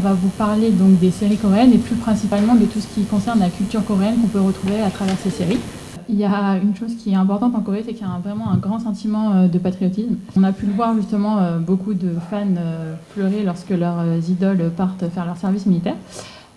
va vous parler donc des séries coréennes et plus principalement de tout ce qui concerne la culture coréenne qu'on peut retrouver à travers ces séries. Il y a une chose qui est importante en Corée, c'est qu'il y a vraiment un grand sentiment de patriotisme. On a pu le voir justement, beaucoup de fans pleurer lorsque leurs idoles partent faire leur service militaire.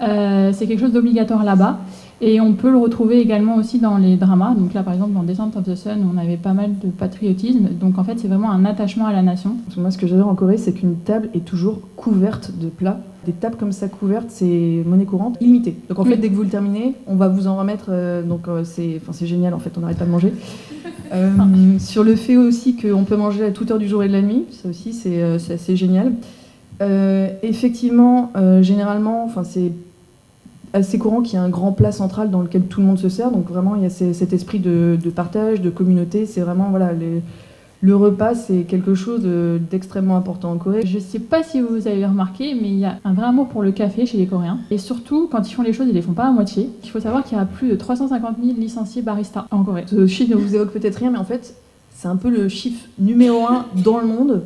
C'est quelque chose d'obligatoire là-bas. Et on peut le retrouver également aussi dans les dramas. Donc là, par exemple, dans Descent of the Sun, on avait pas mal de patriotisme. Donc en fait, c'est vraiment un attachement à la nation. Moi, ce que j'adore en Corée, c'est qu'une table est toujours couverte de plats. Des tables comme ça couvertes, c'est monnaie courante, illimitée. Donc en fait, dès que vous le terminez, on va vous en remettre. C'est génial, en fait, on n'arrête pas de manger. Sur le fait aussi qu'on peut manger à toute heure du jour et de la nuit, ça aussi, c'est assez génial. Effectivement, généralement, c'est assez courant qu'il y ait un grand plat central dans lequel tout le monde se sert. Donc vraiment, il y a cet esprit de partage, de communauté. C'est vraiment, voilà, le repas, c'est quelque chose d'extrêmement important en Corée. Je ne sais pas si vous avez remarqué, mais il y a un vrai amour pour le café chez les Coréens. Et surtout, quand ils font les choses, ils ne les font pas à moitié. Il faut savoir qu'il y a plus de 350 000 licenciés baristas en Corée. Ce chiffre ne vous évoque peut-être rien, mais en fait, c'est un peu le chiffre numéro 1 dans le monde.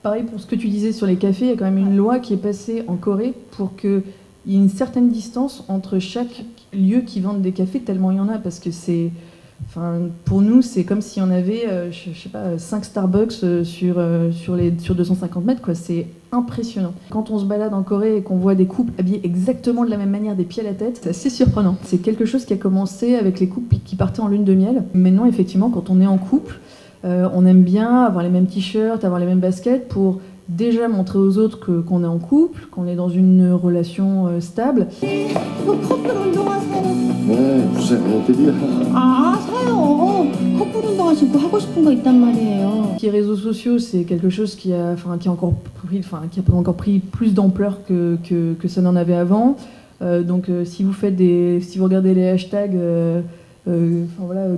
Pareil pour ce que tu disais sur les cafés, il y a quand même une loi qui est passée en Corée pour qu'il y ait une certaine distance entre chaque lieu qui vend des cafés, tellement il y en a, parce que pour nous, c'est comme si on avait, 5 Starbucks sur 250 mètres, quoi. C'est impressionnant. Quand on se balade en Corée et qu'on voit des couples habillés exactement de la même manière, des pieds à la tête, c'est assez surprenant. C'est quelque chose qui a commencé avec les couples qui partaient en lune de miel. Maintenant, effectivement, quand on est en couple, on aime bien avoir les mêmes t-shirts, avoir les mêmes baskets pour déjà montrer aux autres qu'on est en couple, qu'on est dans une relation stable. 네, 무슨 애들이야. 사요. 커플 운동하시고 하고 싶은 거 있단 말이에요. Les réseaux sociaux, c'est quelque chose qui a encore pris plus d'ampleur que ça n'en avait avant. Si vous regardez les hashtags,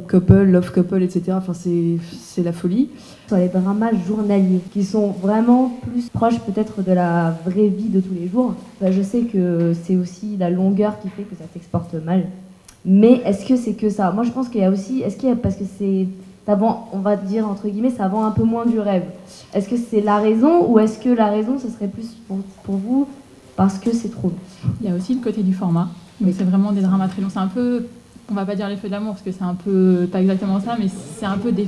couple, love couple, etc. C'est la folie. Sur les dramas journaliers, qui sont vraiment plus proches peut-être de la vraie vie de tous les jours. Je sais que c'est aussi la longueur qui fait que ça s'exporte mal. Mais est-ce que c'est que ça? Moi je pense qu'il y a aussi, parce que ça vend, on va dire entre guillemets, ça vend un peu moins du rêve. Est-ce que c'est la raison, ou est-ce que la raison ce serait plus pour vous parce que c'est trop long? Il y a aussi le côté du format. Donc c'est vraiment des dramas très longs. C'est un peu, on va pas dire les feux de l'amour parce que c'est un peu pas exactement ça, mais c'est un peu des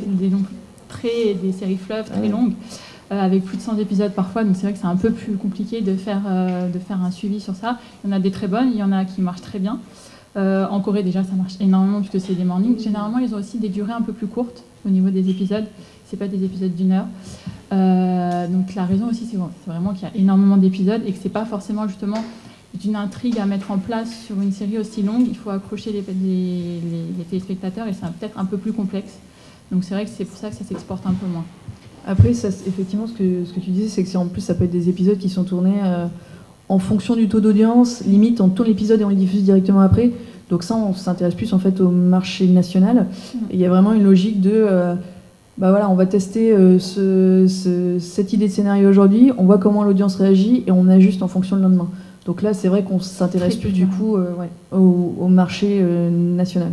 séries fleuves très longues, avec plus de 100 épisodes parfois. Donc c'est vrai que c'est un peu plus compliqué de faire un suivi sur ça. Il y en a des très bonnes, il y en a qui marchent très bien. En Corée déjà ça marche énormément puisque c'est des mornings. Généralement ils ont aussi des durées un peu plus courtes au niveau des épisodes. C'est pas des épisodes d'1 heure. Donc la raison aussi c'est vraiment qu'il y a énormément d'épisodes et que c'est pas forcément justement d'une intrigue à mettre en place sur une série aussi longue. Il faut accrocher les téléspectateurs et c'est peut-être un peu plus complexe. Donc c'est vrai que c'est pour ça que ça s'exporte un peu moins. Après, effectivement, ce que tu disais, c'est que en plus ça peut être des épisodes qui sont tournés en fonction du taux d'audience. Limite, on tourne l'épisode et on le diffuse directement après. Donc ça, on s'intéresse plus en fait au marché national. Et il y a vraiment une logique de, on va tester cette idée de scénario aujourd'hui, on voit comment l'audience réagit et on ajuste en fonction le lendemain. Donc là, c'est vrai qu'on s'intéresse plus du coup au marché national.